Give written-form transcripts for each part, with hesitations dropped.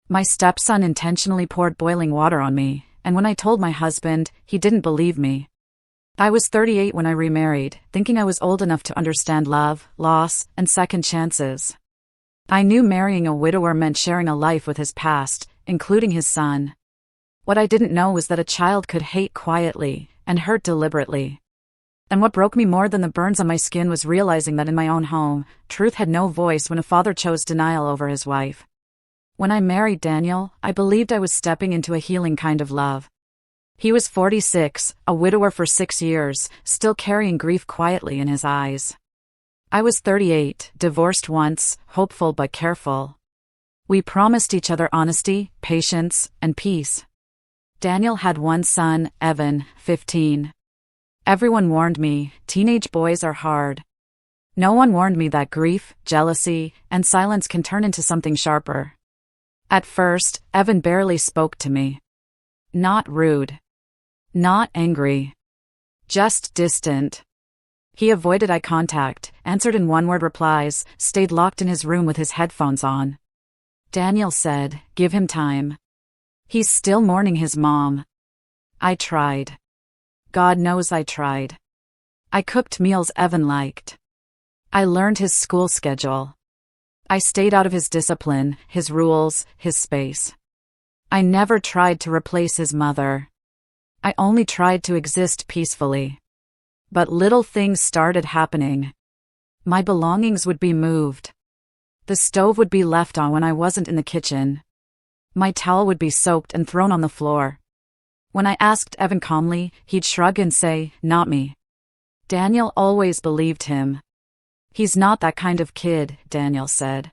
My stepson intentionally poured boiling water on me, and when I told my husband, he didn't believe me. I was 38 when I remarried, thinking I was old enough to understand love, loss, and second chances. I knew marrying a widower meant sharing a life with his past, including his son. What I didn't know was that a child could hate quietly and hurt deliberately. And what broke me more than the burns on my skin was realizing that in my own home, truth had no voice when a father chose denial over his wife. When I married Daniel, I believed I was stepping into a healing kind of love. He was 46, a widower for 6 years, still carrying grief quietly in his eyes. I was 38, divorced once, hopeful but careful. We promised each other honesty, patience, and peace. Daniel had one son, Evan, 15. Everyone warned me, teenage boys are hard. No one warned me that grief, jealousy, and silence can turn into something sharper. At first, Evan barely spoke to me. Not rude. Not angry. Just distant. He avoided eye contact, answered in one-word replies, stayed locked in his room with his headphones on. Daniel said, "Give him time. He's still mourning his mom." I tried. God knows I tried. I cooked meals Evan liked. I learned his school schedule. I stayed out of his discipline, his rules, his space. I never tried to replace his mother. I only tried to exist peacefully. But little things started happening. My belongings would be moved. The stove would be left on when I wasn't in the kitchen. My towel would be soaked and thrown on the floor. When I asked Evan calmly, he'd shrug and say, "Not me." Daniel always believed him. "He's not that kind of kid," Daniel said.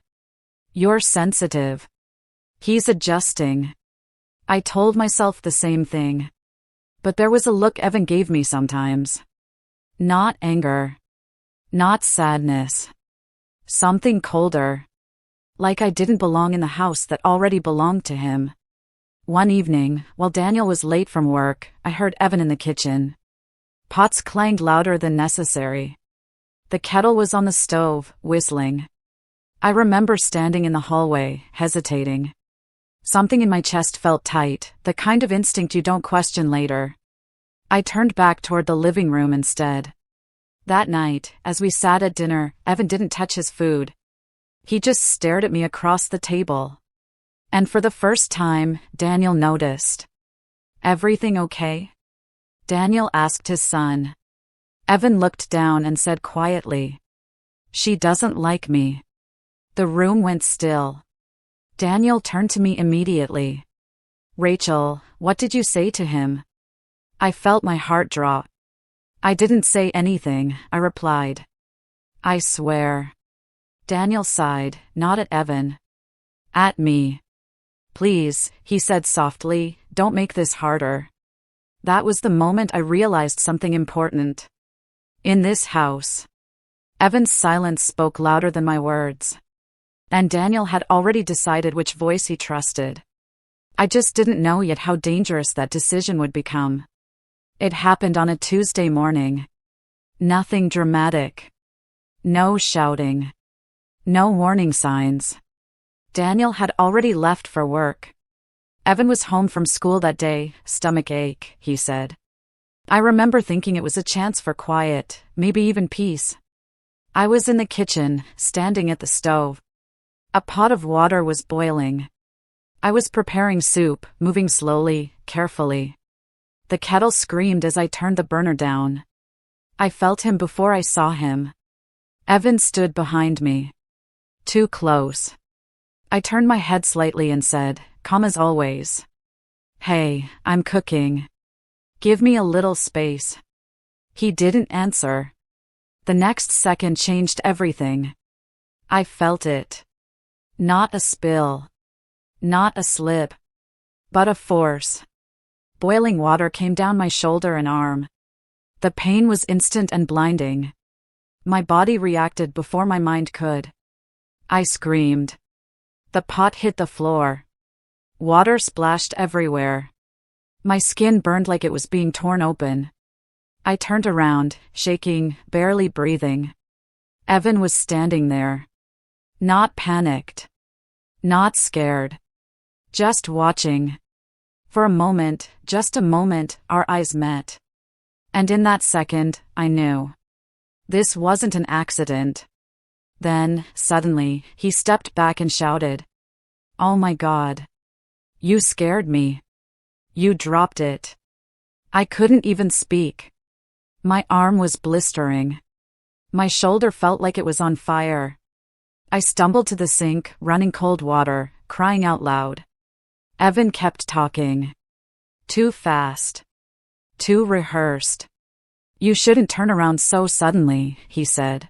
"You're sensitive. He's adjusting." I told myself the same thing. But there was a look Evan gave me sometimes. Not anger. Not sadness. Something colder. Like I didn't belong in the house that already belonged to him. One evening, while Daniel was late from work, I heard Evan in the kitchen. Pots clanged louder than necessary. The kettle was on the stove, whistling. I remember standing in the hallway, hesitating. Something in my chest felt tight, the kind of instinct you don't question later. I turned back toward the living room instead. That night, as we sat at dinner, Evan didn't touch his food. He just stared at me across the table. And for the first time, Daniel noticed. "Everything okay?" Daniel asked his son. Evan looked down and said quietly, "She doesn't like me." The room went still. Daniel turned to me immediately. "Rachel, what did you say to him?" I felt my heart drop. "I didn't say anything," I replied. "I swear." Daniel sighed, not at Evan. "At me." "Please," he said softly, "don't make this harder." That was the moment I realized something important. In this house, Evan's silence spoke louder than my words. And Daniel had already decided which voice he trusted. I just didn't know yet how dangerous that decision would become. It happened on a Tuesday morning. Nothing dramatic. No shouting. No warning signs. Daniel had already left for work. Evan was home from school that day, stomach ache, he said. I remember thinking it was a chance for quiet, maybe even peace. I was in the kitchen, standing at the stove. A pot of water was boiling. I was preparing soup, moving slowly, carefully. The kettle screamed as I turned the burner down. I felt him before I saw him. Evan stood behind me. Too close. I turned my head slightly and said, calm as always, "Hey, I'm cooking. Give me a little space." He didn't answer. The next second changed everything. I felt it. Not a spill. Not a slip. But a force. Boiling water came down my shoulder and arm. The pain was instant and blinding. My body reacted before my mind could. I screamed. The pot hit the floor. Water splashed everywhere. My skin burned like it was being torn open. I turned around, shaking, barely breathing. Evan was standing there. Not panicked. Not scared. just watching. For a moment, just a moment, our eyes met. And in that second, I knew. This wasn't an accident. Then, suddenly, he stepped back and shouted, "Oh my God. You scared me. You dropped it." I couldn't even speak. My arm was blistering. My shoulder felt like it was on fire. I stumbled to the sink, running cold water, crying out loud. Evan kept talking. Too fast. Too rehearsed. "You shouldn't turn around so suddenly," he said.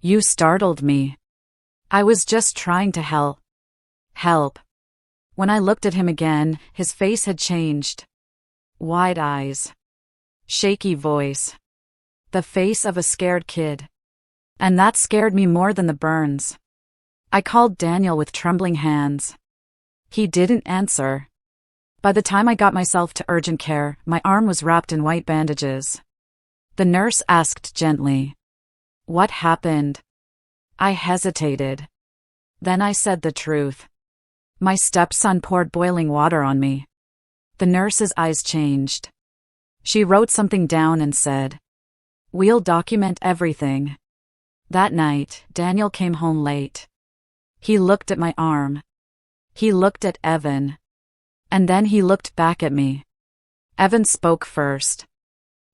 "You startled me. I was just trying to help." Help. When I looked at him again, his face had changed. Wide eyes. Shaky voice. The face of a scared kid. And that scared me more than the burns. I called Daniel with trembling hands. He didn't answer. By the time I got myself to urgent care, my arm was wrapped in white bandages. The nurse asked gently, "What happened?" I hesitated. Then I said the truth. My stepson poured boiling water on me. The nurse's eyes changed. She wrote something down and said, "We'll document everything." That night, Daniel came home late. He looked at my arm. He looked at Evan. And then he looked back at me. Evan spoke first.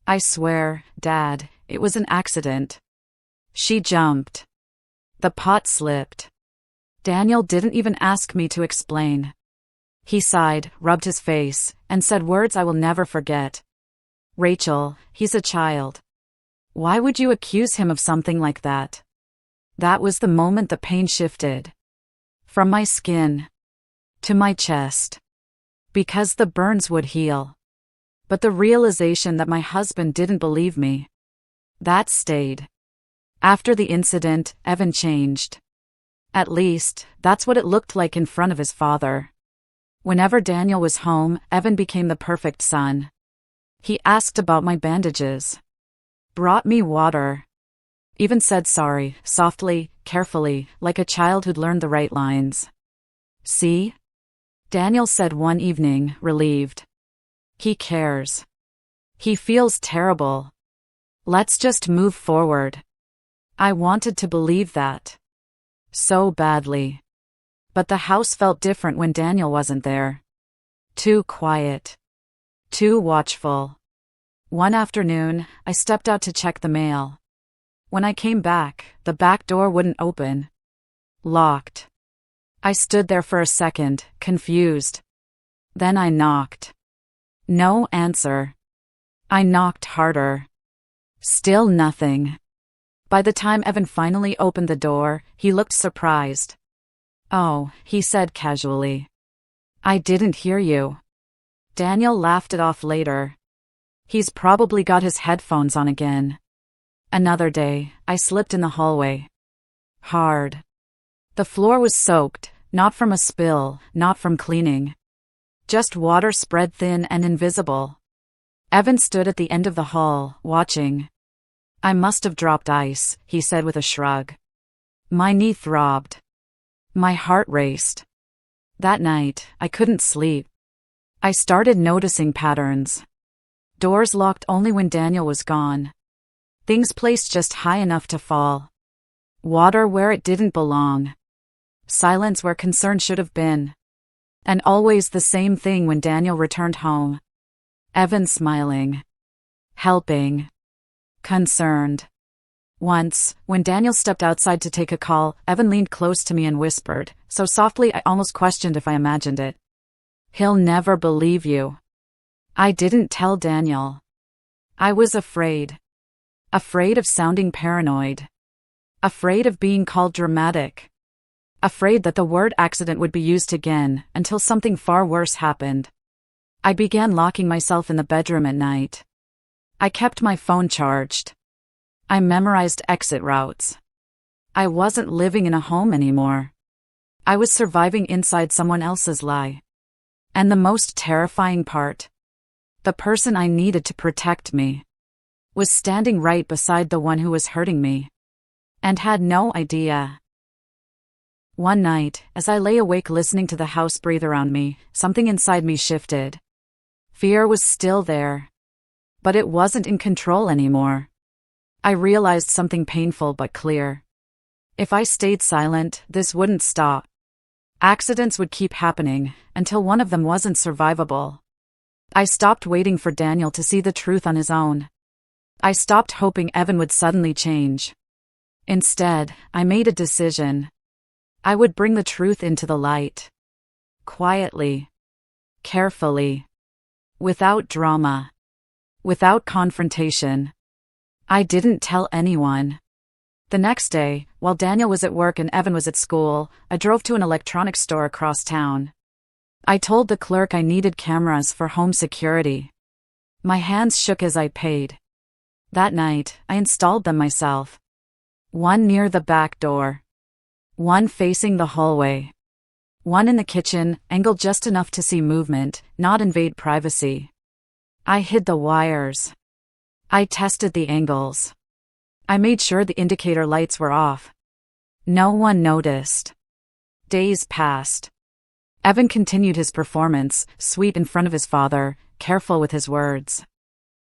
"I swear, Dad, it was an accident." She jumped. The pot slipped. Daniel didn't even ask me to explain. He sighed, rubbed his face, and said words I will never forget. "Rachel, he's a child. Why would you accuse him of something like that?" That was the moment the pain shifted. From my skin to my chest. Because the burns would heal. But the realization that my husband didn't believe me, that stayed. After the incident, Evan changed. At least, that's what it looked like in front of his father. Whenever Daniel was home, Evan became the perfect son. He asked about my bandages. Brought me water. Even said sorry, softly, carefully, like a child who'd learned the right lines. "See?" Daniel said one evening, relieved. "He cares. He feels terrible. Let's just move forward." I wanted to believe that. So badly. But the house felt different when Daniel wasn't there. Too quiet. Too watchful. One afternoon, I stepped out to check the mail. When I came back, the back door wouldn't open. Locked. I stood there for a second, confused. Then I knocked. No answer. I knocked harder. Still nothing. By the time Evan finally opened the door, he looked surprised. "Oh," he said casually. "I didn't hear you." Daniel laughed it off later. He's probably got his headphones on again. Another day, I slipped in the hallway. Hard. The floor was soaked, not from a spill, not from cleaning. Just water spread thin and invisible. Evan stood at the end of the hall, watching. "I must have dropped ice," he said with a shrug. My knee throbbed. My heart raced. That night, I couldn't sleep. I started noticing patterns. Doors locked only when Daniel was gone. Things placed just high enough to fall. Water where it didn't belong. Silence where concern should have been. And always the same thing when Daniel returned home. Evan smiling. Helping. Concerned. Once, when Daniel stepped outside to take a call, Evan leaned close to me and whispered, so softly I almost questioned if I imagined it. "He'll never believe you." I didn't tell Daniel. I was afraid. Afraid of sounding paranoid. Afraid of being called dramatic. Afraid that the word accident would be used again, until something far worse happened. I began locking myself in the bedroom at night. I kept my phone charged. I memorized exit routes. I wasn't living in a home anymore. I was surviving inside someone else's lie. And the most terrifying part, the person I needed to protect me, was standing right beside the one who was hurting me. And had no idea. One night, as I lay awake listening to the house breathe around me, something inside me shifted. Fear was still there, but it wasn't in control anymore. I realized something painful but clear. If I stayed silent, this wouldn't stop. Accidents would keep happening, until one of them wasn't survivable. I stopped waiting for Daniel to see the truth on his own. I stopped hoping Evan would suddenly change. Instead, I made a decision. I would bring the truth into the light. Quietly. Carefully. Without drama. Without confrontation. I didn't tell anyone. The next day, while Daniel was at work and Evan was at school, I drove to an electronics store across town. I told the clerk I needed cameras for home security. My hands shook as I paid. That night, I installed them myself. One near the back door. One facing the hallway. One in the kitchen, angled just enough to see movement, not invade privacy. I hid the wires. I tested the angles. I made sure the indicator lights were off. No one noticed. Days passed. Evan continued his performance, sweet in front of his father, careful with his words.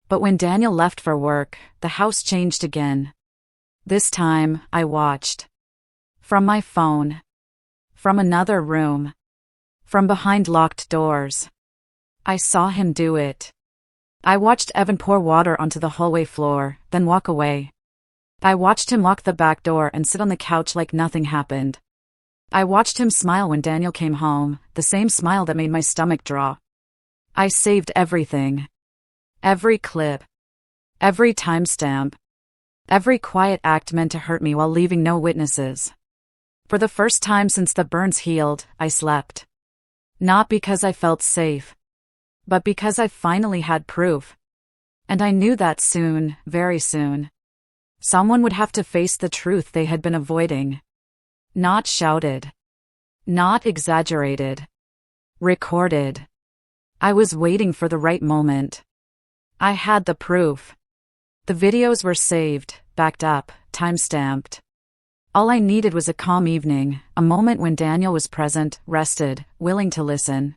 But when Daniel left for work, the house changed again. This time, I watched. From my phone. From another room. From behind locked doors. I saw him do it. I watched Evan pour water onto the hallway floor, then walk away. I watched him lock the back door and sit on the couch like nothing happened. I watched him smile when Daniel came home, the same smile that made my stomach drop. I saved everything. Every clip. Every timestamp. Every quiet act meant to hurt me while leaving no witnesses. For the first time since the burns healed, I slept. Not because I felt safe, but because I finally had proof. And I knew that soon, very soon, someone would have to face the truth they had been avoiding. Not shouted. Not exaggerated. Recorded. I was waiting for the right moment. I had the proof. The videos were saved, backed up, time-stamped. All I needed was a calm evening, a moment when Daniel was present, rested, willing to listen.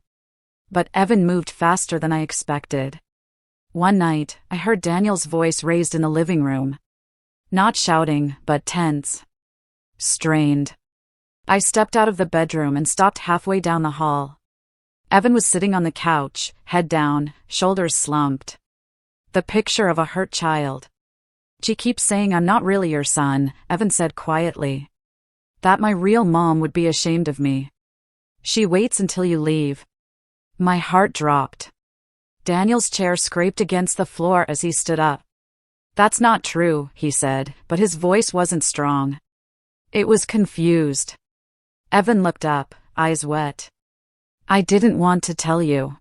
But Evan moved faster than I expected. One night, I heard Daniel's voice raised in the living room. Not shouting, but tense. Strained. I stepped out of the bedroom and stopped halfway down the hall. Evan was sitting on the couch, head down, shoulders slumped. The picture of a hurt child. She keeps saying I'm not really your son, Evan said quietly. That my real mom would be ashamed of me. She waits until you leave. My heart dropped. Daniel's chair scraped against the floor as he stood up. That's not true, he said, but his voice wasn't strong. It was confused. Evan looked up, eyes wet. I didn't want to tell you.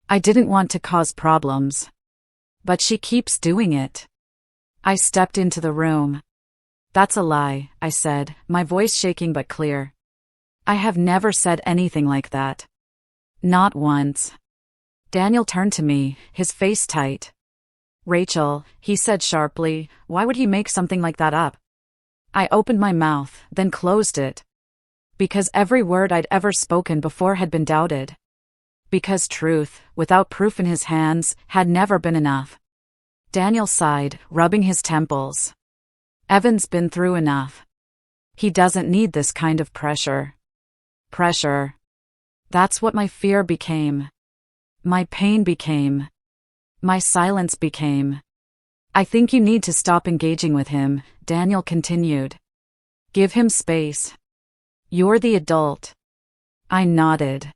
I didn't want to cause problems. But she keeps doing it. I stepped into the room. That's a lie, I said, my voice shaking but clear. I have never said anything like that. Not once. Daniel turned to me, his face tight. Rachel, he said sharply, why would he make something like that up? I opened my mouth, then closed it. Because every word I'd ever spoken before had been doubted. Because truth, without proof in his hands, had never been enough. Daniel sighed, rubbing his temples. Evan's been through enough. He doesn't need this kind of pressure. Pressure. That's what my fear became. My pain became. My silence became. I think you need to stop engaging with him, Daniel continued. Give him space. You're the adult. I nodded.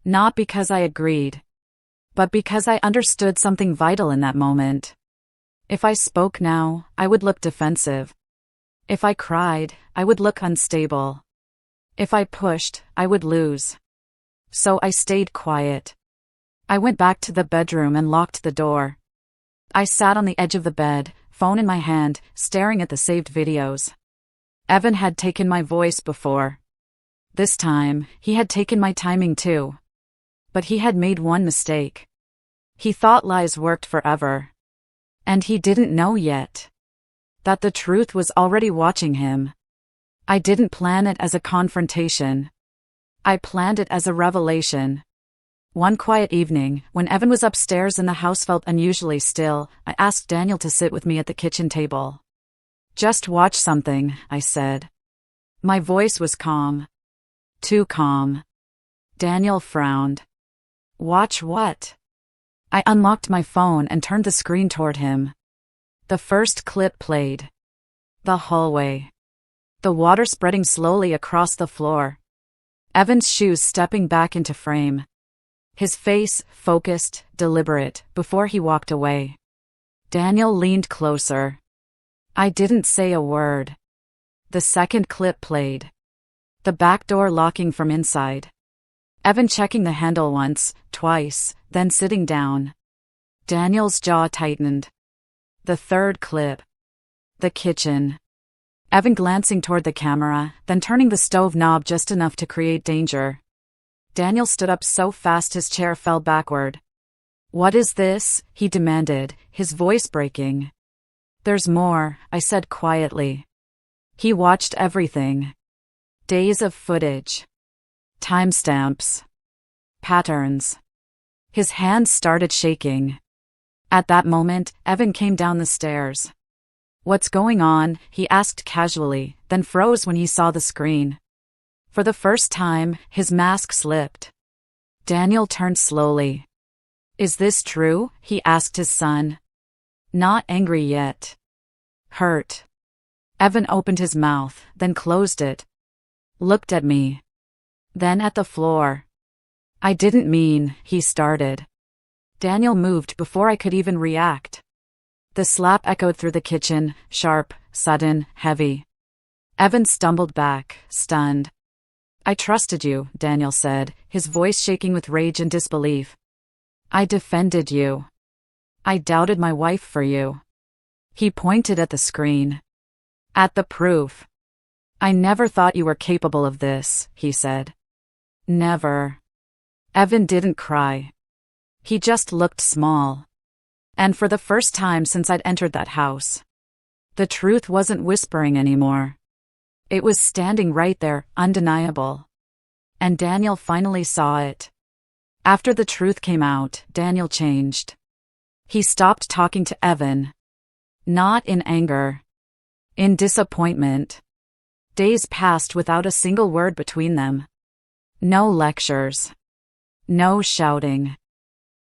Not because I agreed, but because I understood something vital in that moment. If I spoke now, I would look defensive. If I cried, I would look unstable. If I pushed, I would lose. So I stayed quiet. I went back to the bedroom and locked the door. I sat on the edge of the bed, phone in my hand, staring at the saved videos. Evan had taken my voice before. This time, he had taken my timing too. But he had made one mistake. He thought lies worked forever. And he didn't know yet that the truth was already watching him. I didn't plan it as a confrontation. I planned it as a revelation. One quiet evening, when Evan was upstairs and the house felt unusually still, I asked Daniel to sit with me at the kitchen table. "Just watch something," I said. My voice was calm. Too calm. Daniel frowned. "Watch what?" I unlocked my phone and turned the screen toward him. The first clip played. The hallway. The water spreading slowly across the floor. Evan's shoes stepping back into frame. His face, focused, deliberate, before he walked away. Daniel leaned closer. I didn't say a word. The second clip played. The back door locking from inside. Evan checking the handle once, twice, then sitting down. Daniel's jaw tightened. The third clip. The kitchen. Evan glancing toward the camera, then turning the stove knob just enough to create danger. Daniel stood up so fast his chair fell backward. "What is this?" he demanded, his voice breaking. "There's more," I said quietly. He watched everything. Days of footage. Timestamps. Patterns. His hands started shaking. At that moment, Evan came down the stairs. "What's going on?" he asked casually, then froze when he saw the screen. For the first time, his mask slipped. Daniel turned slowly. "Is this true?" he asked his son. Not angry yet. Hurt. Evan opened his mouth, then closed it. Looked at me. Then at the floor. "I didn't mean," he started. Daniel moved before I could even react. The slap echoed through the kitchen, sharp, sudden, heavy. Evan stumbled back, stunned. "I trusted you," Daniel said, his voice shaking with rage and disbelief. "I defended you. I doubted my wife for you." He pointed at the screen. "At the proof. I never thought you were capable of this," he said. "Never." Evan didn't cry. He just looked small. And for the first time since I'd entered that house, the truth wasn't whispering anymore. It was standing right there, undeniable. And Daniel finally saw it. After the truth came out, Daniel changed. He stopped talking to Evan. Not in anger. In disappointment. Days passed without a single word between them. No lectures. No shouting.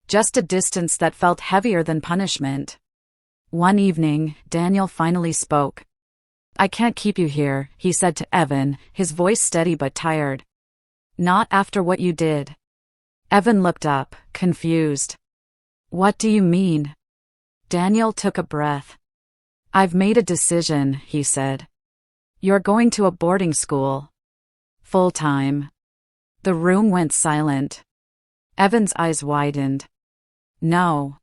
Just a distance that felt heavier than punishment. One evening, Daniel finally spoke. "I can't keep you here," he said to Evan, his voice steady but tired. "Not after what you did." Evan looked up, confused. "What do you mean?" Daniel took a breath. "I've made a decision," he said. "You're going to a boarding school. Full-time." The room went silent. Evan's eyes widened. "No.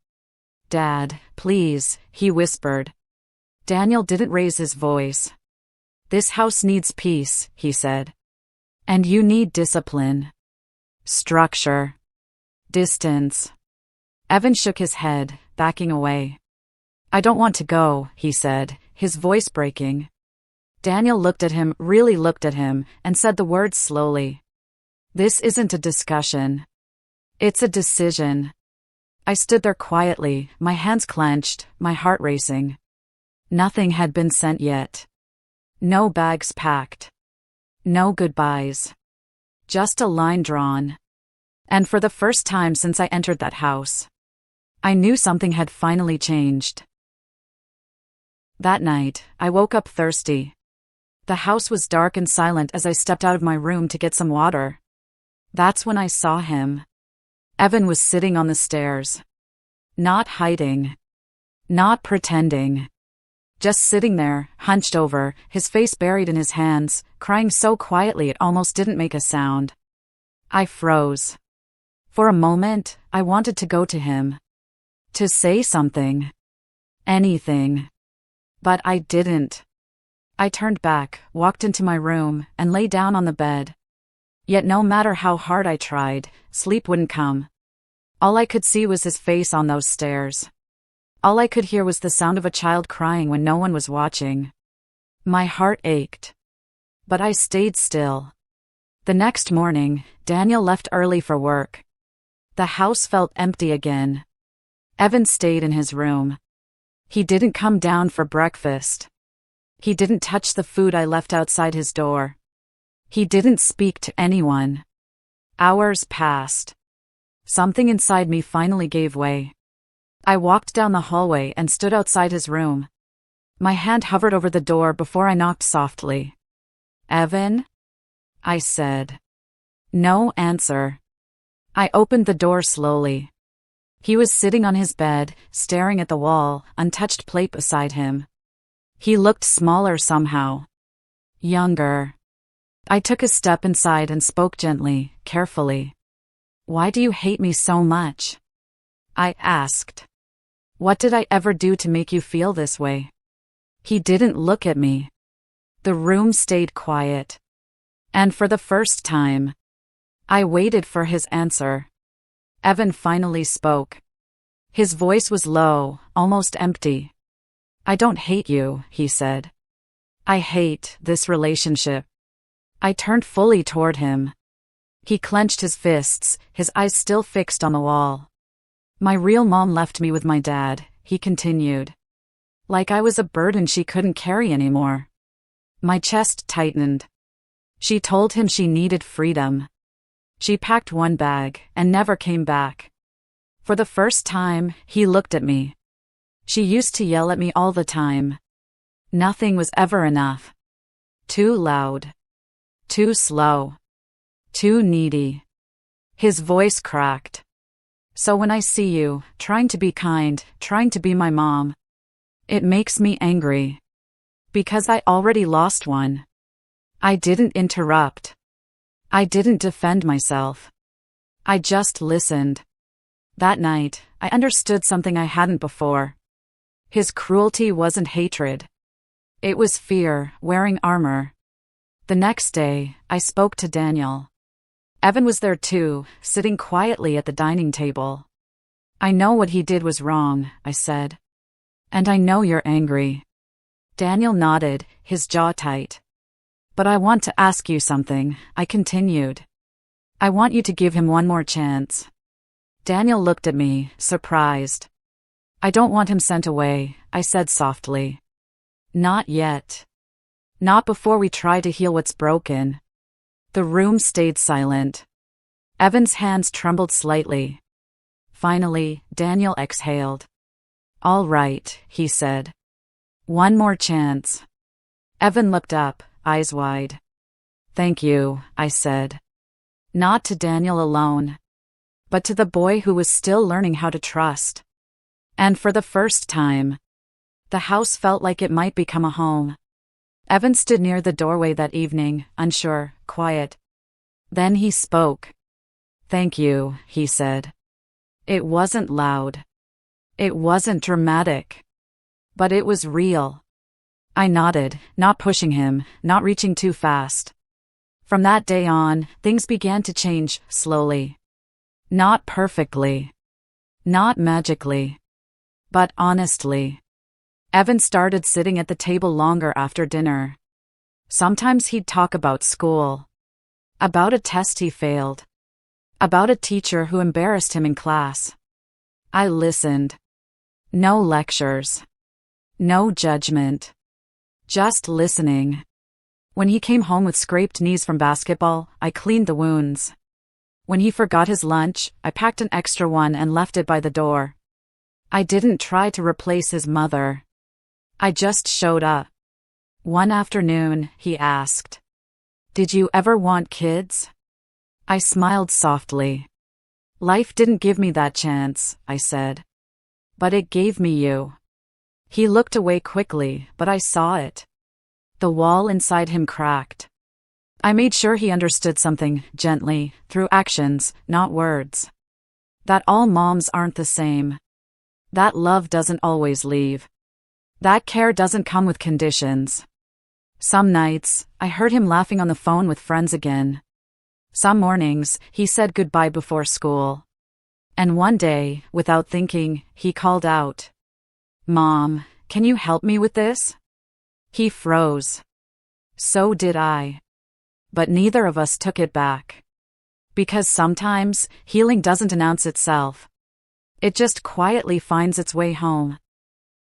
Dad, please," he whispered. Daniel didn't raise his voice. "This house needs peace," he said. "And you need discipline. Structure. Distance." Evan shook his head, backing away. "I don't want to go," he said, his voice breaking. Daniel looked at him, really looked at him, and said the words slowly. "This isn't a discussion. It's a decision." I stood there quietly, my hands clenched, my heart racing. Nothing had been sent yet. No bags packed. No goodbyes. Just a line drawn. And for the first time since I entered that house, I knew something had finally changed. That night, I woke up thirsty. The house was dark and silent as I stepped out of my room to get some water. That's when I saw him. Evan was sitting on the stairs. Not hiding. Not pretending. Just sitting there, hunched over, his face buried in his hands, crying so quietly it almost didn't make a sound. I froze. For a moment, I wanted to go to him. To say something. Anything. But I didn't. I turned back, walked into my room, and lay down on the bed. Yet no matter how hard I tried, sleep wouldn't come. All I could see was his face on those stairs. All I could hear was the sound of a child crying when no one was watching. My heart ached. But I stayed still. The next morning, Daniel left early for work. The house felt empty again. Evan stayed in his room. He didn't come down for breakfast. He didn't touch the food I left outside his door. He didn't speak to anyone. Hours passed. Something inside me finally gave way. I walked down the hallway and stood outside his room. My hand hovered over the door before I knocked softly. "Evan?" I said. No answer. I opened the door slowly. He was sitting on his bed, staring at the wall, untouched plate beside him. He looked smaller somehow. Younger. I took a step inside and spoke gently, carefully. "Why do you hate me so much?" I asked. "What did I ever do to make you feel this way?" He didn't look at me. The room stayed quiet. And for the first time, I waited for his answer. Evan finally spoke. His voice was low, almost empty. "I don't hate you," he said. "I hate this relationship." I turned fully toward him. He clenched his fists, his eyes still fixed on the wall. "My real mom left me with my dad," he continued. Like I was a burden she couldn't carry anymore. My chest tightened. She told him she needed freedom. She packed one bag and never came back. For the first time, he looked at me. She used to yell at me all the time. Nothing was ever enough. Too loud. Too slow. Too needy. His voice cracked. "So when I see you, trying to be kind, trying to be my mom, it makes me angry. Because I already lost one." I didn't interrupt. I didn't defend myself. I just listened. That night, I understood something I hadn't before. His cruelty wasn't hatred. It was fear, wearing armor. The next day, I spoke to Daniel. Evan was there too, sitting quietly at the dining table. "I know what he did was wrong," I said. "And I know you're angry." Daniel nodded, his jaw tight. "But I want to ask you something," I continued. "I want you to give him one more chance." Daniel looked at me, surprised. "I don't want him sent away," I said softly. "Not yet. Not before we try to heal what's broken." The room stayed silent. Evan's hands trembled slightly. Finally, Daniel exhaled. "All right," he said. "One more chance." Evan looked up, eyes wide. "Thank you," I said. Not to Daniel alone, but to the boy who was still learning how to trust. And for the first time, the house felt like it might become a home. Evan stood near the doorway that evening, unsure, quiet. Then he spoke. "Thank you," he said. It wasn't loud. It wasn't dramatic. But it was real. I nodded, not pushing him, not reaching too fast. From that day on, things began to change, slowly. Not perfectly. Not magically. But honestly. Evan started sitting at the table longer after dinner. Sometimes he'd talk about school. About a test he failed. About a teacher who embarrassed him in class. I listened. No lectures. No judgment. Just listening. When he came home with scraped knees from basketball, I cleaned the wounds. When he forgot his lunch, I packed an extra one and left it by the door. I didn't try to replace his mother. I just showed up. One afternoon, he asked, "Did you ever want kids?" I smiled softly. "Life didn't give me that chance," I said. "But it gave me you." He looked away quickly, but I saw it. The wall inside him cracked. I made sure he understood something, gently, through actions, not words. That all moms aren't the same. That love doesn't always leave. That care doesn't come with conditions. Some nights, I heard him laughing on the phone with friends again. Some mornings, he said goodbye before school. And one day, without thinking, he called out, "Mom, can you help me with this?" He froze. So did I. But neither of us took it back. Because sometimes, healing doesn't announce itself. It just quietly finds its way home.